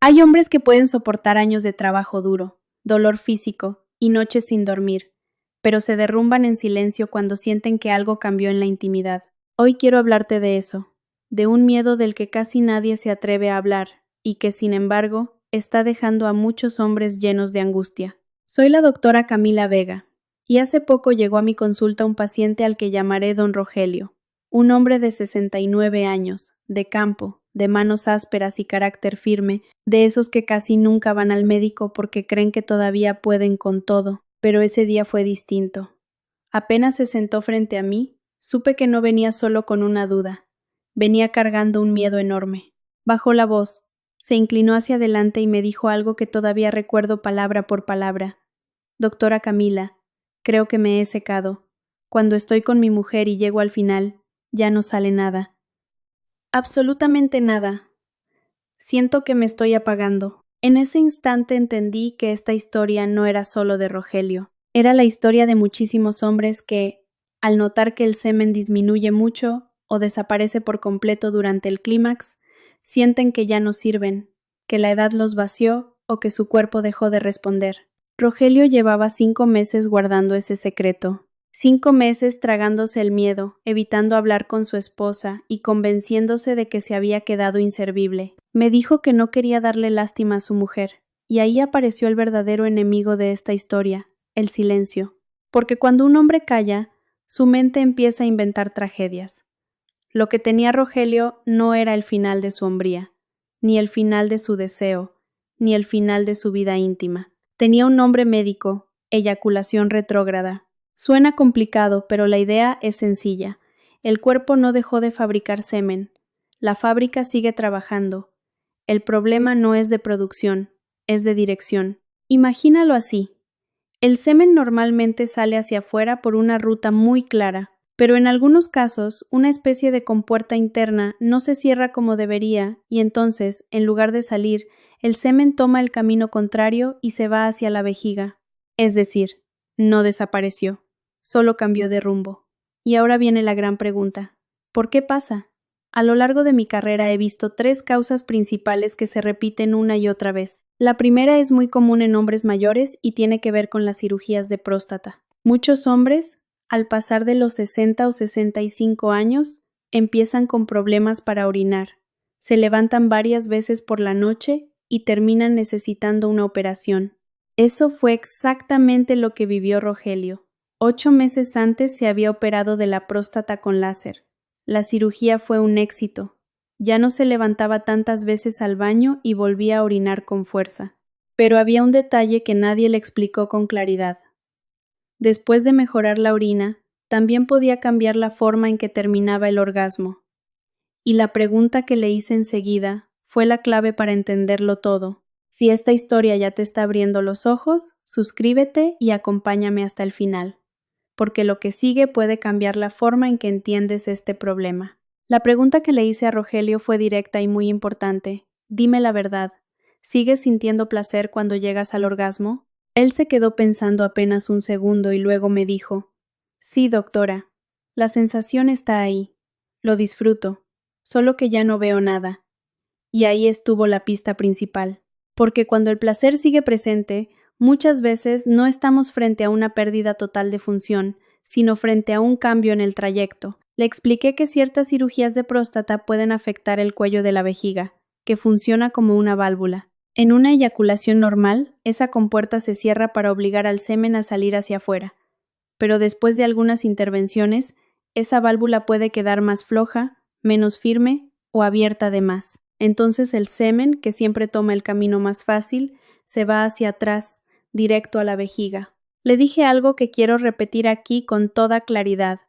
Hay hombres que pueden soportar años de trabajo duro, dolor físico y noches sin dormir, pero se derrumban en silencio cuando sienten que algo cambió en la intimidad. Hoy quiero hablarte de eso, de un miedo del que casi nadie se atreve a hablar y que, sin embargo, está dejando a muchos hombres llenos de angustia. Soy la doctora Camila Vega, y hace poco llegó a mi consulta un paciente al que llamaré don Rogelio, un hombre de 69 años, de campo, de manos ásperas y carácter firme, de esos que casi nunca van al médico porque creen que todavía pueden con todo, pero ese día fue distinto. Apenas se sentó frente a mí, supe que no venía solo con una duda, venía cargando un miedo enorme. Bajó la voz, se inclinó hacia adelante y me dijo algo que todavía recuerdo palabra por palabra. Doctora Camila, creo que me he secado. Cuando estoy con mi mujer y llego al final, ya no sale nada. Absolutamente nada. Siento que me estoy apagando. En ese instante entendí que esta historia no era solo de Rogelio. Era la historia de muchísimos hombres que, al notar que el semen disminuye mucho o desaparece por completo durante el clímax, sienten que ya no sirven, que la edad los vació o que su cuerpo dejó de responder. Rogelio llevaba 5 meses guardando ese secreto. 5 meses tragándose el miedo, evitando hablar con su esposa y convenciéndose de que se había quedado inservible. Me dijo que no quería darle lástima a su mujer, y ahí apareció el verdadero enemigo de esta historia, el silencio. Porque cuando un hombre calla, su mente empieza a inventar tragedias. Lo que tenía Rogelio no era el final de su hombría, ni el final de su deseo, ni el final de su vida íntima. Tenía un nombre médico, eyaculación retrógrada. Suena complicado, pero la idea es sencilla. El cuerpo no dejó de fabricar semen. La fábrica sigue trabajando. El problema no es de producción, es de dirección. Imagínalo así. El semen normalmente sale hacia afuera por una ruta muy clara, pero en algunos casos una especie de compuerta interna no se cierra como debería y entonces, en lugar de salir, el semen toma el camino contrario y se va hacia la vejiga. Es decir, no desapareció, solo cambió de rumbo. Y ahora viene la gran pregunta. ¿Por qué pasa? A lo largo de mi carrera he visto 3 causas principales que se repiten una y otra vez. La primera es muy común en hombres mayores y tiene que ver con las cirugías de próstata. Muchos hombres, al pasar de los 60 o 65 años, empiezan con problemas para orinar. Se levantan varias veces por la noche y terminan necesitando una operación. Eso fue exactamente lo que vivió Rogelio. 8 meses antes se había operado de la próstata con láser. La cirugía fue un éxito. Ya no se levantaba tantas veces al baño y volvía a orinar con fuerza. Pero había un detalle que nadie le explicó con claridad. Después de mejorar la orina, también podía cambiar la forma en que terminaba el orgasmo. Y la pregunta que le hice enseguida fue la clave para entenderlo todo. Si esta historia ya te está abriendo los ojos, suscríbete y acompáñame hasta el final, porque lo que sigue puede cambiar la forma en que entiendes este problema. La pregunta que le hice a Rogelio fue directa y muy importante. Dime la verdad. ¿Sigues sintiendo placer cuando llegas al orgasmo? Él se quedó pensando apenas un segundo y luego me dijo: sí, doctora. La sensación está ahí. Lo disfruto. Solo que ya no veo nada. Y ahí estuvo la pista principal. Porque cuando el placer sigue presente, muchas veces no estamos frente a una pérdida total de función, sino frente a un cambio en el trayecto. Le expliqué que ciertas cirugías de próstata pueden afectar el cuello de la vejiga, que funciona como una válvula. En una eyaculación normal, esa compuerta se cierra para obligar al semen a salir hacia afuera. Pero después de algunas intervenciones, esa válvula puede quedar más floja, menos firme o abierta de más. Entonces el semen, que siempre toma el camino más fácil, se va hacia atrás, directo a la vejiga. Le dije algo que quiero repetir aquí con toda claridad.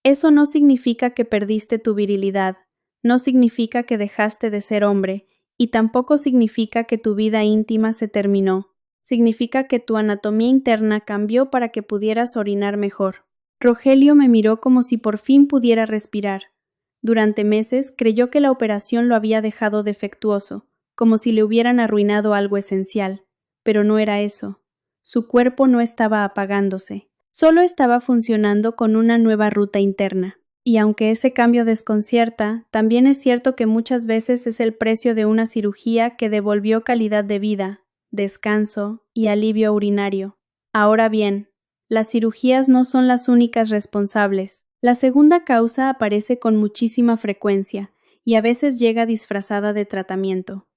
Eso no significa que perdiste tu virilidad, no significa que dejaste de ser hombre, y tampoco significa que tu vida íntima se terminó. Significa que tu anatomía interna cambió para que pudieras orinar mejor. Rogelio me miró como si por fin pudiera respirar. Durante meses creyó que la operación lo había dejado defectuoso, como si le hubieran arruinado algo esencial, pero no era eso. Su cuerpo no estaba apagándose, solo estaba funcionando con una nueva ruta interna. Y aunque ese cambio desconcierta, también es cierto que muchas veces es el precio de una cirugía que devolvió calidad de vida, descanso y alivio urinario. Ahora bien, las cirugías no son las únicas responsables. La segunda causa aparece con muchísima frecuencia y a veces llega disfrazada de tratamiento.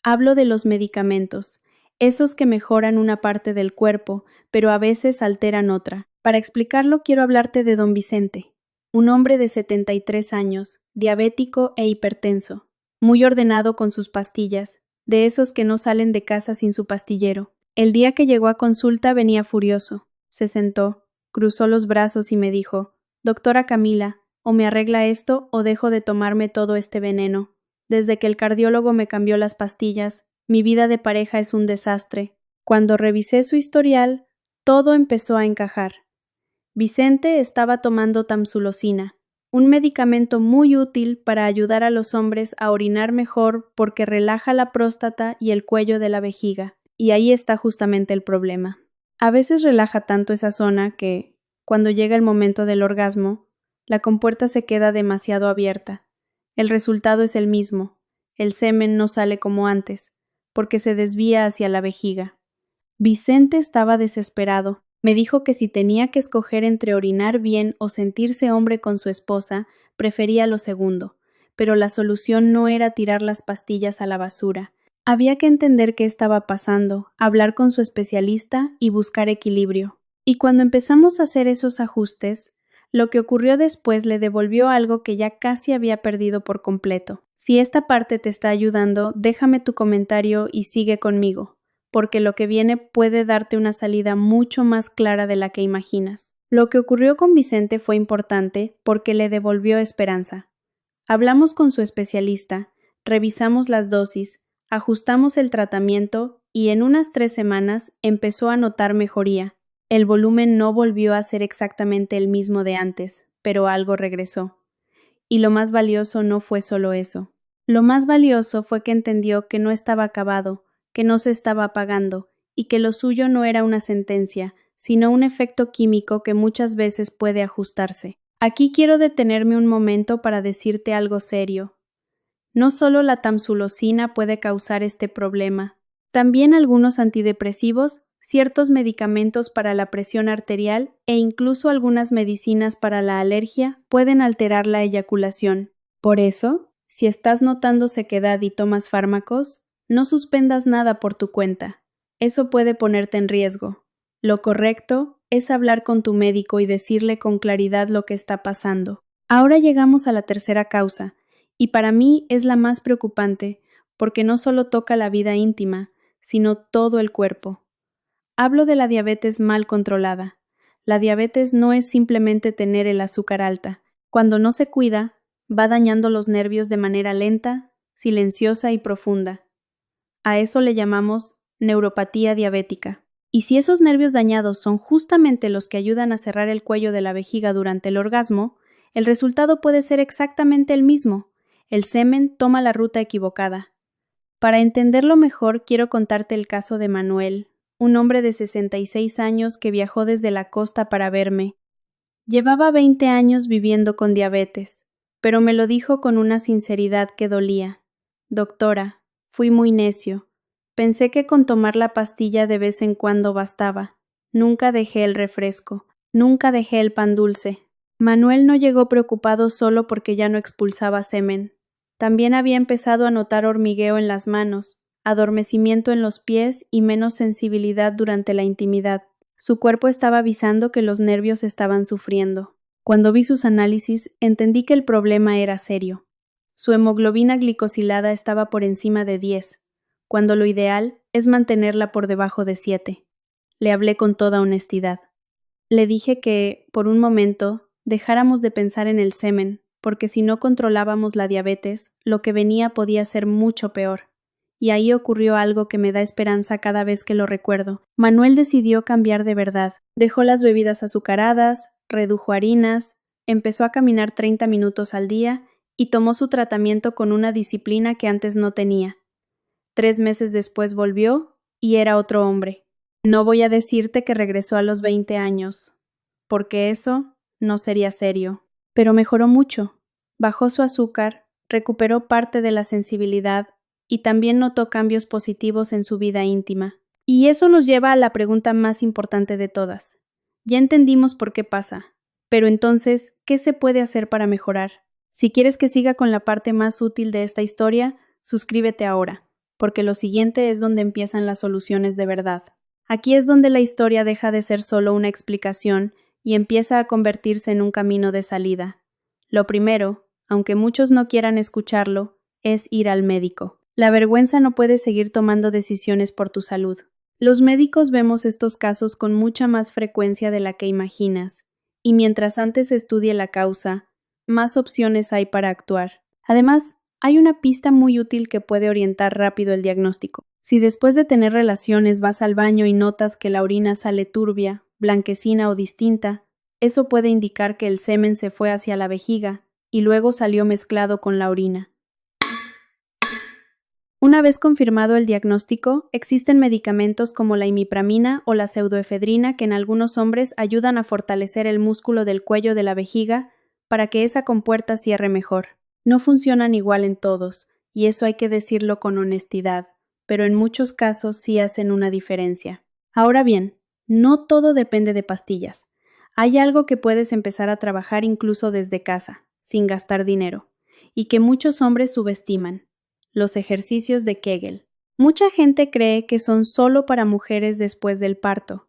Hablo de los medicamentos, esos que mejoran una parte del cuerpo, pero a veces alteran otra. Para explicarlo, quiero hablarte de don Vicente, un hombre de 73 años, diabético e hipertenso, muy ordenado con sus pastillas, de esos que no salen de casa sin su pastillero. El día que llegó a consulta venía furioso. Se sentó, cruzó los brazos y me dijo: «Doctora Camila, o me arregla esto o dejo de tomarme todo este veneno. Desde que el cardiólogo me cambió las pastillas, mi vida de pareja es un desastre». Cuando revisé su historial, todo empezó a encajar. Vicente estaba tomando tamsulosina, un medicamento muy útil para ayudar a los hombres a orinar mejor porque relaja la próstata y el cuello de la vejiga. Y ahí está justamente el problema. A veces relaja tanto esa zona que, cuando llega el momento del orgasmo, la compuerta se queda demasiado abierta. El resultado es el mismo. El semen no sale como antes, porque se desvía hacia la vejiga. Vicente estaba desesperado. Me dijo que si tenía que escoger entre orinar bien o sentirse hombre con su esposa, prefería lo segundo, pero la solución no era tirar las pastillas a la basura. Había que entender qué estaba pasando, hablar con su especialista y buscar equilibrio. Y cuando empezamos a hacer esos ajustes, lo que ocurrió después le devolvió algo que ya casi había perdido por completo. Si esta parte te está ayudando, déjame tu comentario y sigue conmigo, porque lo que viene puede darte una salida mucho más clara de la que imaginas. Lo que ocurrió con Vicente fue importante porque le devolvió esperanza. Hablamos con su especialista, revisamos las dosis, ajustamos el tratamiento y en unas 3 semanas empezó a notar mejoría. El volumen no volvió a ser exactamente el mismo de antes, pero algo regresó. Y lo más valioso no fue solo eso. Lo más valioso fue que entendió que no estaba acabado, que no se estaba apagando, y que lo suyo no era una sentencia, sino un efecto químico que muchas veces puede ajustarse. Aquí quiero detenerme un momento para decirte algo serio. No solo la tamsulosina puede causar este problema, también algunos antidepresivos, ciertos medicamentos para la presión arterial e incluso algunas medicinas para la alergia pueden alterar la eyaculación. Por eso, si estás notando sequedad y tomas fármacos, no suspendas nada por tu cuenta. Eso puede ponerte en riesgo. Lo correcto es hablar con tu médico y decirle con claridad lo que está pasando. Ahora llegamos a la tercera causa, y para mí es la más preocupante, porque no solo toca la vida íntima, sino todo el cuerpo. Hablo de la diabetes mal controlada. La diabetes no es simplemente tener el azúcar alta. Cuando no se cuida, va dañando los nervios de manera lenta, silenciosa y profunda. A eso le llamamos neuropatía diabética. Y si esos nervios dañados son justamente los que ayudan a cerrar el cuello de la vejiga durante el orgasmo, el resultado puede ser exactamente el mismo. El semen toma la ruta equivocada. Para entenderlo mejor, quiero contarte el caso de Manuel, un hombre de 66 años que viajó desde la costa para verme. Llevaba 20 años viviendo con diabetes, pero me lo dijo con una sinceridad que dolía. «Doctora, fui muy necio. Pensé que con tomar la pastilla de vez en cuando bastaba. Nunca dejé el refresco, nunca dejé el pan dulce». Manuel no llegó preocupado solo porque ya no expulsaba semen. También había empezado a notar hormigueo en las manos, adormecimiento en los pies y menos sensibilidad durante la intimidad. Su cuerpo estaba avisando que los nervios estaban sufriendo. Cuando vi sus análisis, entendí que el problema era serio. Su hemoglobina glicosilada estaba por encima de 10, cuando lo ideal es mantenerla por debajo de 7. Le hablé con toda honestidad. Le dije que, por un momento, dejáramos de pensar en el semen, porque si no controlábamos la diabetes, lo que venía podía ser mucho peor. Y ahí ocurrió algo que me da esperanza cada vez que lo recuerdo. Manuel decidió cambiar de verdad. Dejó las bebidas azucaradas, redujo harinas, empezó a caminar 30 minutos al día y tomó su tratamiento con una disciplina que antes no tenía. 3 meses después volvió y era otro hombre. No voy a decirte que regresó a los 20 años, porque eso no sería serio. Pero mejoró mucho. Bajó su azúcar, recuperó parte de la sensibilidad y también notó cambios positivos en su vida íntima. Y eso nos lleva a la pregunta más importante de todas. Ya entendimos por qué pasa, pero entonces, ¿qué se puede hacer para mejorar? Si quieres que siga con la parte más útil de esta historia, suscríbete ahora, porque lo siguiente es donde empiezan las soluciones de verdad. Aquí es donde la historia deja de ser solo una explicación y empieza a convertirse en un camino de salida. Lo primero, aunque muchos no quieran escucharlo, es ir al médico. La vergüenza no puede seguir tomando decisiones por tu salud. Los médicos vemos estos casos con mucha más frecuencia de la que imaginas, y mientras antes se estudie la causa, más opciones hay para actuar. Además, hay una pista muy útil que puede orientar rápido el diagnóstico. Si después de tener relaciones vas al baño y notas que la orina sale turbia, blanquecina o distinta, eso puede indicar que el semen se fue hacia la vejiga y luego salió mezclado con la orina. Una vez confirmado el diagnóstico, existen medicamentos como la imipramina o la pseudoefedrina que en algunos hombres ayudan a fortalecer el músculo del cuello de la vejiga para que esa compuerta cierre mejor. No funcionan igual en todos, y eso hay que decirlo con honestidad, pero en muchos casos sí hacen una diferencia. Ahora bien, no todo depende de pastillas. Hay algo que puedes empezar a trabajar incluso desde casa, sin gastar dinero, y que muchos hombres subestiman: los ejercicios de Kegel. Mucha gente cree que son solo para mujeres después del parto,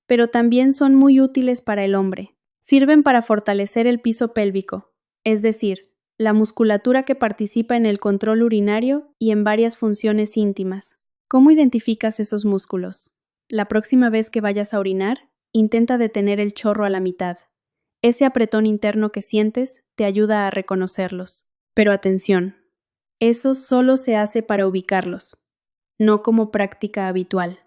pero también son muy útiles para el hombre. Sirven para fortalecer el piso pélvico, es decir, la musculatura que participa en el control urinario y en varias funciones íntimas. ¿Cómo identificas esos músculos? La próxima vez que vayas a orinar, intenta detener el chorro a la mitad. Ese apretón interno que sientes te ayuda a reconocerlos. Pero atención, eso solo se hace para ubicarlos, no como práctica habitual.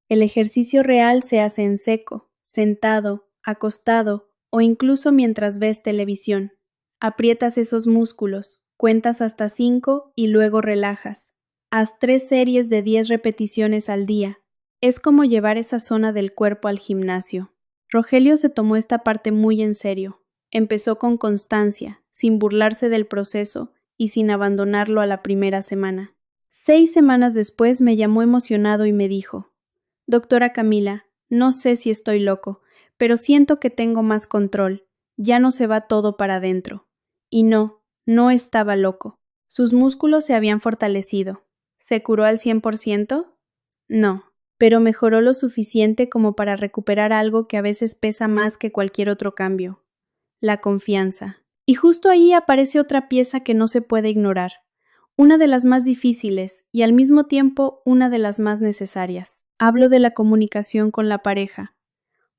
El ejercicio real se hace en seco, sentado, acostado o incluso mientras ves televisión. Aprietas esos músculos, cuentas hasta 5 y luego relajas. Haz 3 series de 10 repeticiones al día. Es como llevar esa zona del cuerpo al gimnasio. Rogelio se tomó esta parte muy en serio. Empezó con constancia, sin burlarse del proceso y sin abandonarlo a la primera semana. 6 semanas después me llamó emocionado y me dijo: «Doctora Camila, no sé si estoy loco, pero siento que tengo más control. Ya no se va todo para adentro». Y no estaba loco. Sus músculos se habían fortalecido. ¿Se curó al 100%? No, pero mejoró lo suficiente como para recuperar algo que a veces pesa más que cualquier otro cambio: la confianza. Y justo ahí aparece otra pieza que no se puede ignorar, una de las más difíciles y al mismo tiempo una de las más necesarias. Hablo de la comunicación con la pareja,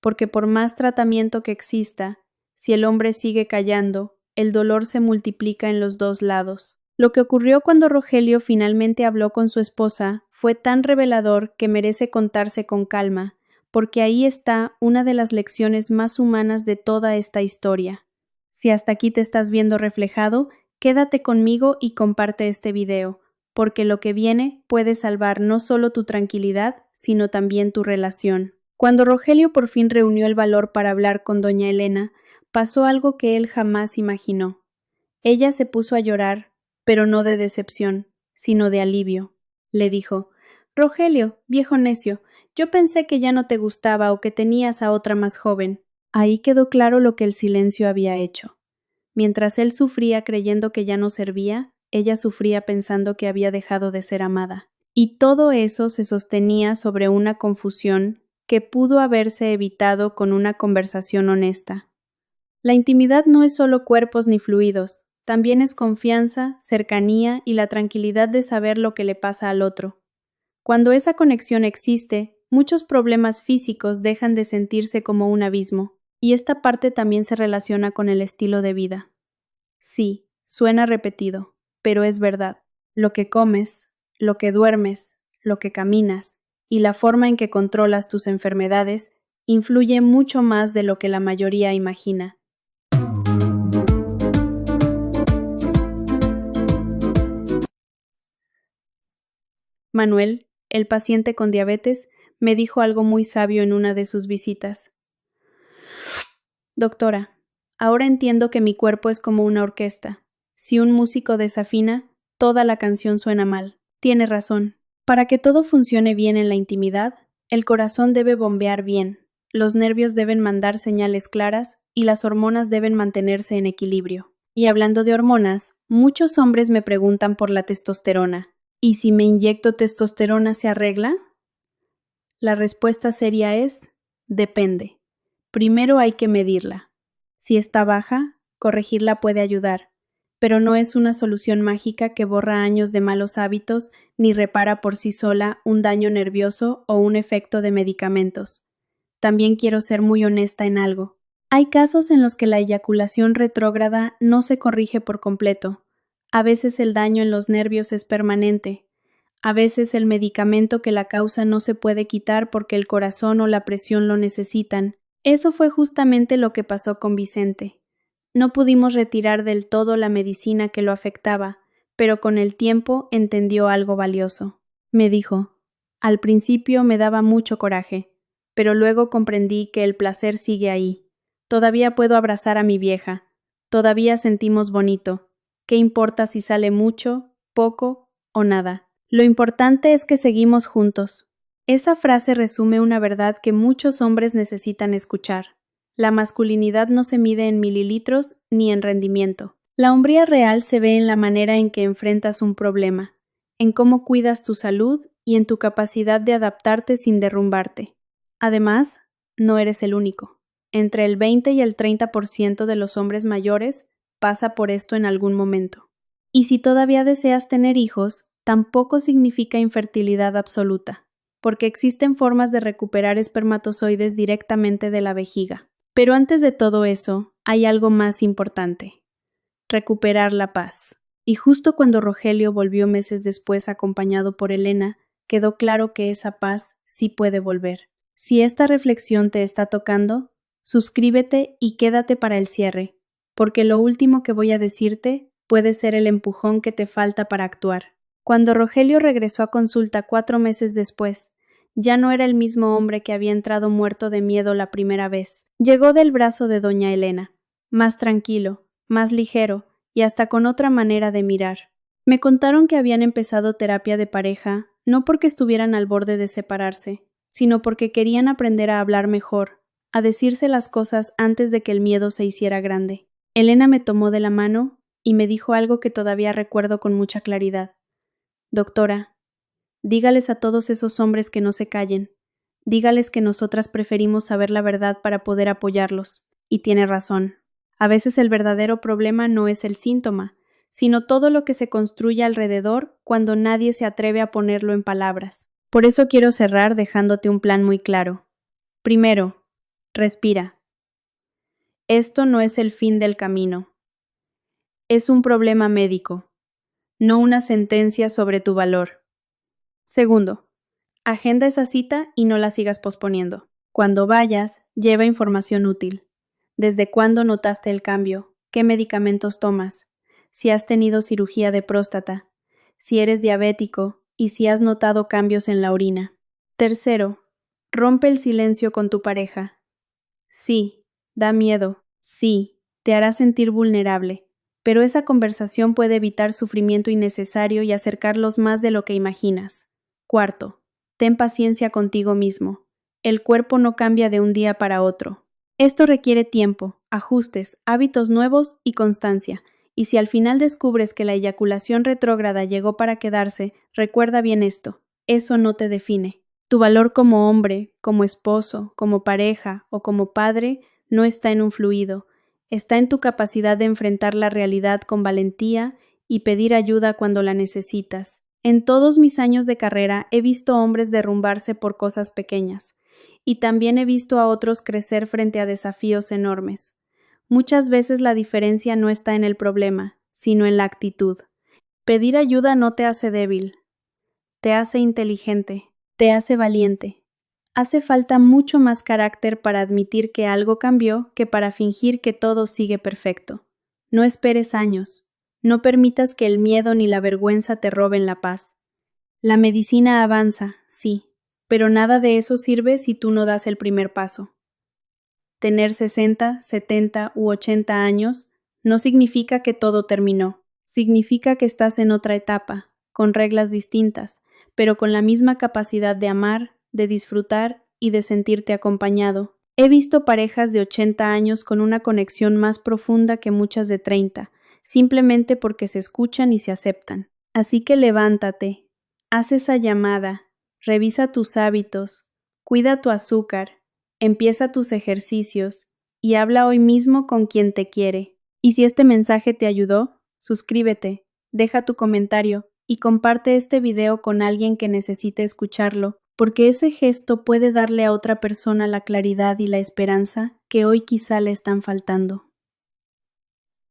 porque por más tratamiento que exista, si el hombre sigue callando, el dolor se multiplica en los dos lados. Lo que ocurrió cuando Rogelio finalmente habló con su esposa fue tan revelador que merece contarse con calma, porque ahí está una de las lecciones más humanas de toda esta historia. Si hasta aquí te estás viendo reflejado, quédate conmigo y comparte este video, porque lo que viene puede salvar no solo tu tranquilidad, sino también tu relación. Cuando Rogelio por fin reunió el valor para hablar con doña Elena, pasó algo que él jamás imaginó. Ella se puso a llorar, pero no de decepción, sino de alivio. Le dijo: «Rogelio, viejo necio, yo pensé que ya no te gustaba o que tenías a otra más joven». Ahí quedó claro lo que el silencio había hecho. Mientras él sufría creyendo que ya no servía, ella sufría pensando que había dejado de ser amada. Y todo eso se sostenía sobre una confusión que pudo haberse evitado con una conversación honesta. La intimidad no es solo cuerpos ni fluidos, también es confianza, cercanía y la tranquilidad de saber lo que le pasa al otro. Cuando esa conexión existe, muchos problemas físicos dejan de sentirse como un abismo, y esta parte también se relaciona con el estilo de vida. Sí, suena repetido, pero es verdad. Lo que comes, lo que duermes, lo que caminas y la forma en que controlas tus enfermedades influye mucho más de lo que la mayoría imagina. Manuel, el paciente con diabetes, me dijo algo muy sabio en una de sus visitas. «Doctora, Ahora entiendo que mi cuerpo es como una orquesta. Si un músico desafina, toda la canción suena mal. Tiene razón. Para que todo funcione bien en la intimidad, el corazón debe bombear bien, los nervios deben mandar señales claras y las hormonas deben mantenerse en equilibrio. Y hablando de hormonas, muchos hombres me preguntan por la testosterona. ¿Y si me inyecto testosterona se arregla? La respuesta seria es: depende. Primero hay que medirla. Si está baja, corregirla puede ayudar, pero no es una solución mágica que borra años de malos hábitos ni repara por sí sola un daño nervioso o un efecto de medicamentos. También quiero ser muy honesta en algo. Hay casos en los que la eyaculación retrógrada no se corrige por completo. A veces el daño en los nervios es permanente. A veces el medicamento que la causa no se puede quitar porque el corazón o la presión lo necesitan. Eso fue justamente lo que pasó con Vicente. No pudimos retirar del todo la medicina que lo afectaba, pero con el tiempo entendió algo valioso. Me dijo: al principio me daba mucho coraje, pero luego comprendí que el placer sigue ahí. Todavía puedo abrazar a mi vieja. Todavía sentimos bonito. ¿Qué importa si sale mucho, poco o nada? Lo importante es que seguimos juntos. Esa frase resume una verdad que muchos hombres necesitan escuchar. La masculinidad no se mide en mililitros ni en rendimiento. La hombría real se ve en la manera en que enfrentas un problema, en cómo cuidas tu salud y en tu capacidad de adaptarte sin derrumbarte. Además, no eres el único. Entre el 20 y el 30% de los hombres mayores pasa por esto en algún momento. Y si todavía deseas tener hijos, tampoco significa infertilidad absoluta, porque existen formas de recuperar espermatozoides directamente de la vejiga. Pero antes de todo eso, hay algo más importante: recuperar la paz. Y justo cuando Rogelio volvió meses después acompañado por Elena, quedó claro que esa paz sí puede volver. Si esta reflexión te está tocando, suscríbete y quédate para el cierre, porque lo último que voy a decirte puede ser el empujón que te falta para actuar. Cuando Rogelio regresó a consulta 4 meses después, ya no era el mismo hombre que había entrado muerto de miedo la primera vez. Llegó del brazo de doña Elena, más tranquilo, más ligero y hasta con otra manera de mirar. Me contaron que habían empezado terapia de pareja, no porque estuvieran al borde de separarse, sino porque querían aprender a hablar mejor, a decirse las cosas antes de que el miedo se hiciera grande. Elena me tomó de la mano y me dijo algo que todavía recuerdo con mucha claridad. Doctora, dígales a todos esos hombres que no se callen. Dígales que nosotras preferimos saber la verdad para poder apoyarlos. Y tiene razón. A veces el verdadero problema no es el síntoma, sino todo lo que se construye alrededor cuando nadie se atreve a ponerlo en palabras. Por eso quiero cerrar dejándote un plan muy claro. Primero, respira. Esto no es el fin del camino. Es un problema médico, no una sentencia sobre tu valor. Segundo, agenda esa cita y no la sigas posponiendo. Cuando vayas, lleva información útil. ¿Desde cuándo notaste el cambio? ¿Qué medicamentos tomas? Si has tenido cirugía de próstata, si eres diabético y si has notado cambios en la orina. Tercero, rompe el silencio con tu pareja. Sí, da miedo. Sí, te hará sentir vulnerable, pero esa conversación puede evitar sufrimiento innecesario y acercarlos más de lo que imaginas. Cuarto, ten paciencia contigo mismo. El cuerpo no cambia de un día para otro. Esto requiere tiempo, ajustes, hábitos nuevos y constancia. Y si al final descubres que la eyaculación retrógrada llegó para quedarse, recuerda bien esto: eso no te define. Tu valor como hombre, como esposo, como pareja o como padre no está en un fluido, está en tu capacidad de enfrentar la realidad con valentía y pedir ayuda cuando la necesitas. En todos mis años de carrera he visto hombres derrumbarse por cosas pequeñas, y también he visto a otros crecer frente a desafíos enormes. Muchas veces la diferencia no está en el problema, sino en la actitud. Pedir ayuda no te hace débil, te hace inteligente, te hace valiente. Hace falta mucho más carácter para admitir que algo cambió que para fingir que todo sigue perfecto. No esperes años. No permitas que el miedo ni la vergüenza te roben la paz. La medicina avanza, sí, pero nada de eso sirve si tú no das el primer paso. Tener 60, 70 u 80 años no significa que todo terminó. Significa que estás en otra etapa, con reglas distintas, pero con la misma capacidad de amar, de disfrutar y de sentirte acompañado. He visto parejas de 80 años con una conexión más profunda que muchas de 30, simplemente porque se escuchan y se aceptan. Así que levántate, haz esa llamada, revisa tus hábitos, cuida tu azúcar, empieza tus ejercicios y habla hoy mismo con quien te quiere. Y si este mensaje te ayudó, suscríbete, deja tu comentario y comparte este video con alguien que necesite escucharlo, porque ese gesto puede darle a otra persona la claridad y la esperanza que hoy quizá le están faltando.